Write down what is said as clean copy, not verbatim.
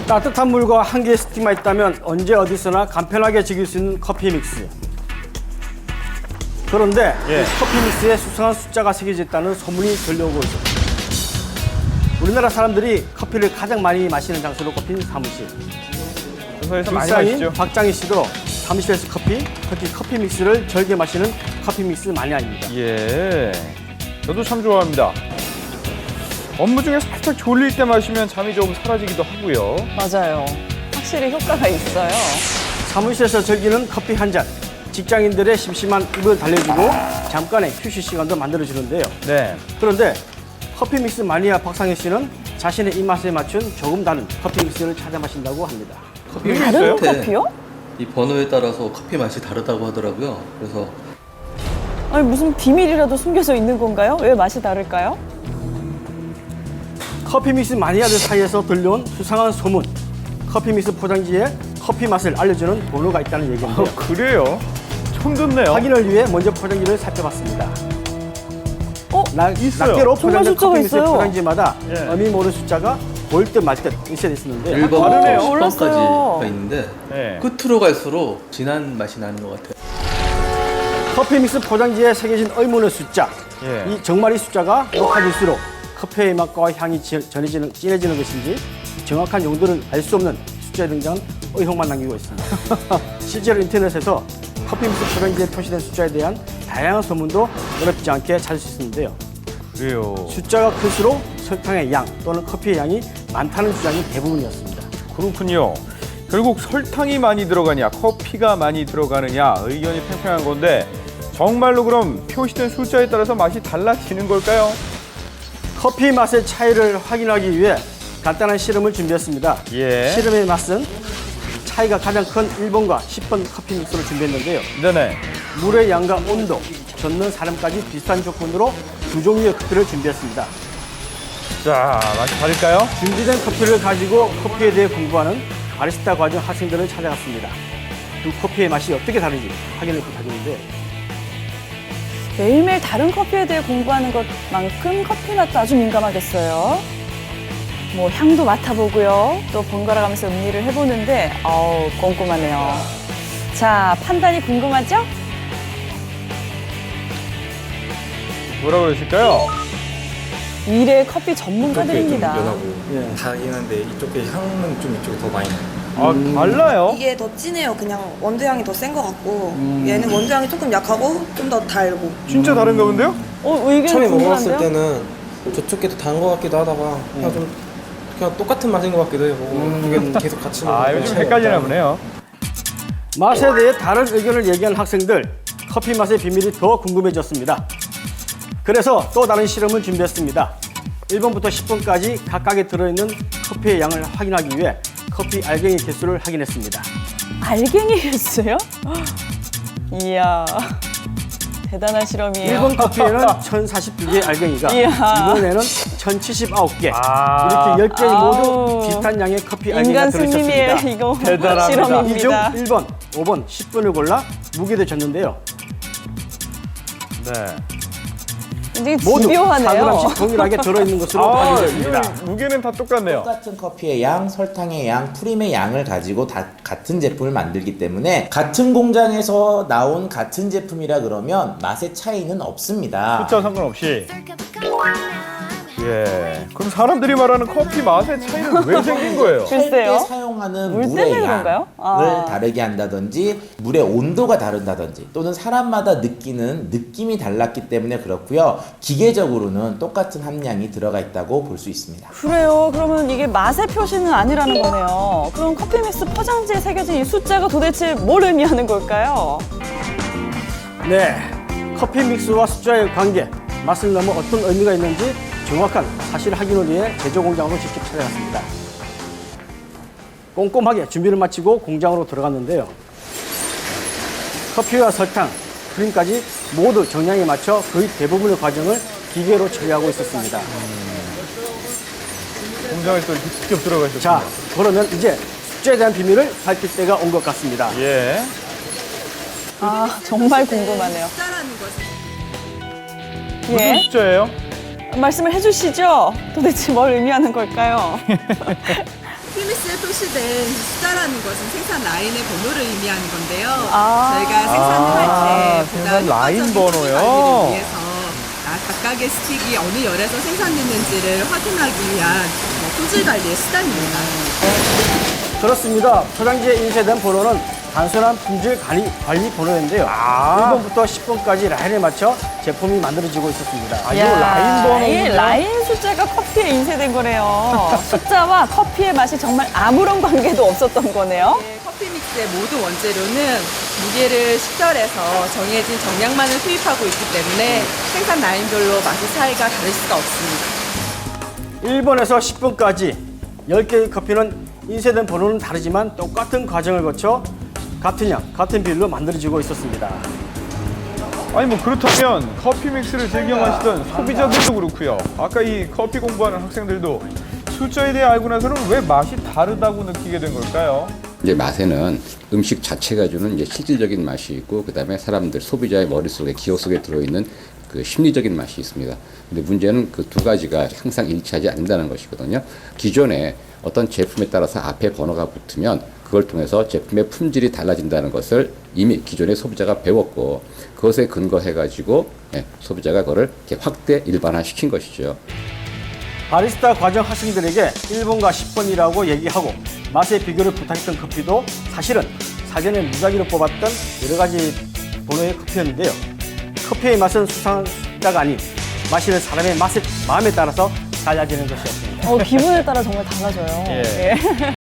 따뜻한 물과 한 개의 스틱만 있다면 언제 어디서나 간편하게 즐길 수 있는 커피 믹스. 그런데 이 커피 믹스에 수상한 숫자가 새겨져 있다는 소문이 들려오고 있습니다. 우리나라 사람들이 커피를 가장 많이 마시는 장소로 꼽힌 사무실. 회사에서 많이 불쌍인 마시죠. 박장희 씨도 사무실에서 특히 커피 믹스를 즐겨 마시는 커피 믹스 마니아입니다. 예, 저도 참 좋아합니다. 업무 중에 살짝 졸릴 때 마시면 잠이 좀 사라지기도 하고요. 맞아요. 확실히 효과가 있어요. 사무실에서 즐기는 커피 한 잔. 직장인들의 심심한 입을 달래주고 잠깐의 휴식 시간도 만들어주는데요. 네. 그런데 커피 믹스 마니아 박상희 씨는 자신의 입맛에 맞춘 조금 다른 커피 믹스를 찾아 마신다고 합니다. 커피 다른 믹스요? 커피요? 이 번호에 따라서 커피 맛이 다르다고 하더라고요. 그래서 아니 무슨 비밀이라도 숨겨져 있는 건가요? 왜 맛이 다를까요? 커피 믹스 마니아들 사이에서 들려온 수상한 소문. 커피 믹스 포장지에 커피 맛을 알려주는 번호가 있다는 얘기인데요. 그래요? 처음 듣네요. 확인을 위해 먼저 포장지를 살펴봤습니다. 있어요. 낱개로 정말 포장된 숫자가 커피 믹스 있어요. 포장지마다 예. 의미 모를 숫자가 보일 듯 말 듯 인쇄돼 있었는데 1번부터 다르네요. 10번까지가 있는데 네. 끝으로 갈수록 진한 맛이 나는 것 같아요. 커피 믹스 포장지에 새겨진 의문의 숫자. 예. 이 정말 이 숫자가 높아질수록 커피의 맛과 향이 진해지는 것인지 정확한 용도를 알 수 없는 숫자에 등장한 의혹만 남기고 있습니다. 실제로 인터넷에서 커피 믹스 포장지에 표시된 숫자에 대한 다양한 소문도 어렵지 않게 찾을 수 있는데요. 그래요. 숫자가 클수록 설탕의 양 또는 커피의 양이 많다는 주장이 대부분이었습니다. 그렇군요. 결국 설탕이 많이 들어가냐, 커피가 많이 들어가느냐 의견이 팽팽한 건데 정말로 그럼 표시된 숫자에 따라서 맛이 달라지는 걸까요? 커피 맛의 차이를 확인하기 위해 간단한 실험을 준비했습니다. 예. 실험의 맛은 차이가 가장 큰 1번과 10번 커피 믹스를 준비했는데요. 네네. 물의 양과 온도, 젓는 사람까지 비슷한 조건으로 두 종류의 커피를 준비했습니다. 자, 맛이 다를까요? 준비된 커피를 가지고 커피에 대해 공부하는 바리스타 과정 학생들을 찾아갔습니다. 두 커피의 맛이 어떻게 다른지 확인을 부탁드리는데 매일매일 다른 커피에 대해 공부하는 것만큼 커피 맛도 아주 민감하겠어요. 뭐 향도 맡아보고요. 또 번갈아 가면서 음미를 해보는데 꼼꼼하네요. 자, 판단이 궁금하죠? 뭐라 그러실까요? 미래 커피 전문가들입니다. 예. 다르긴 한데 이쪽에 향은 좀 이쪽이 더 많이 나요. 아, 달라요? 이게 더 진해요. 그냥 원두향이 더 센 것 같고 얘는 원두향이 조금 약하고 좀 더 달고. 진짜 다른가 본데요? 의견 처음에 궁금한데요? 먹어봤을 때는 저쪽 게 더 단 것 같기도 하다가 그냥 똑같은 맛인 것 같기도 해요. 이게 계속 같이 아, 먹으면 요즘 헷갈리나 보네요. 맛에 대해 다른 의견을 얘기한 학생들, 커피 맛의 비밀이 더 궁금해졌습니다. 그래서 또 다른 실험을 준비했습니다. 1번부터 10번까지 각각에 들어있는 커피의 양을 확인하기 위해 커피 알갱이 개수를 확인했습니다. 알갱이 횟수요? 이야, 대단한 실험이에요. 1번 커피에는 1042개의 알갱이가, 이야. 2번에는 1079개, 아. 이렇게 10개 모두 비슷한 양의 커피 알갱이가 인간 들어있었습니다. 승리의 이거 대단합니다. 이 중 실험입니다. 1번, 5번, 10번을 골라 무게를 졌는데요. 네. 굉장히 모두 집요하네요. 4g씩 동일하게 들어있는 것으로 확인됐습니다. 이거 무게는 다 똑같네요. 똑같은 커피의 양, 설탕의 양, 프림의 양을 가지고 같은 제품을 만들기 때문에 같은 공장에서 나온 같은 제품이라 그러면 맛의 차이는 없습니다. 숫자 상관없이. 예. 그럼 사람들이 말하는 커피 맛의 차이는 왜 생긴 거예요? 할 때 글쎄요. 사용하는 물 물의 때문에 양을 그런가요? 아. 다르게 한다든지 물의 온도가 다른다든지 또는 사람마다 느끼는 느낌이 달랐기 때문에 그렇고요. 기계적으로는 똑같은 함량이 들어가 있다고 볼 수 있습니다. 그래요. 그러면 이게 맛의 표시는 아니라는 거네요. 그럼 커피 믹스 포장지에 새겨진 이 숫자가 도대체 뭘 의미하는 걸까요? 네, 커피 믹스와 숫자의 관계, 맛을 넘어 어떤 의미가 있는지 정확한 사실 확인을 위해 제조 공장으로 직접 찾아갔습니다. 꼼꼼하게 준비를 마치고 공장으로 들어갔는데요. 커피와 설탕, 크림까지 모두 정량에 맞춰 거의 대부분의 과정을 기계로 처리하고 있었습니다. 공장에 또 이렇게 직접 들어가셨어요. 자, 그러면 이제 숫자에 대한 비밀을 밝힐 때가 온 것 같습니다. 예. 아, 정말 궁금하네요. 숫자라는 것은 무슨 예, 숫자예요? 말씀을 해주시죠. 도대체 뭘 의미하는 걸까요? 피미스 표시된 숫자라는 것은 생산 라인의 번호를 의미하는 건데요. 아. 저희가 생산을 할 때 생산 보다 라인 효과적인 번호요? 관리를 위해서 각각의 스틱이 어느 열에서 생산됐는지를 확인하기 위한 품질 관리의 수단입니다. 그렇습니다. 포장지에 인쇄된 번호는 단순한 품질 관리 번호인데요. 1번부터 10번까지 라인에 맞춰 제품이 만들어지고 있었습니다. 아, 이거 라인 번호군요. 라인 숫자가 커피에 인쇄된 거네요. 숫자와 커피의 맛이 정말 아무런 관계도 없었던 거네요. 네, 커피 믹스의 모든 원재료는 무게를 식별해서 정해진 정량만을 투입하고 있기 때문에 생산 라인별로 맛의 차이가 다를 수가 없습니다. 1번에서 10번까지 10개의 커피는 인쇄된 번호는 다르지만 똑같은 과정을 거쳐 같은 양, 같은 비율로 만들어지고 있었습니다. 아니 뭐 그렇다면 커피 믹스를 즐겨 마시던 소비자들도 그렇고요. 아까 이 커피 공부하는 학생들도 숫자에 대해 알고 나서는 왜 맛이 다르다고 느끼게 된 걸까요? 이제 맛에는 음식 자체가 주는 이제 실질적인 맛이 있고 그다음에 사람들 소비자의 머릿속에 기억 속에 들어있는 그 심리적인 맛이 있습니다. 근데 문제는 그 두 가지가 항상 일치하지 않는다는 것이거든요. 기존에 어떤 제품에 따라서 앞에 번호가 붙으면 그걸 통해서 제품의 품질이 달라진다는 것을 이미 기존의 소비자가 배웠고 그것에 근거해가지고 소비자가 그거를 이렇게 확대 일반화시킨 것이죠. 바리스타 과정 학생들에게 1번과 10번이라고 얘기하고 맛의 비교를 부탁했던 커피도 사실은 사전에 무작위로 뽑았던 여러 가지 번호의 커피였는데요. 커피의 맛은 수상한 숫자가 아닌 마시는 사람의 마음에 따라서 달라지는 것이었습니다. 기분에 따라 정말 달라져요. 예. 예.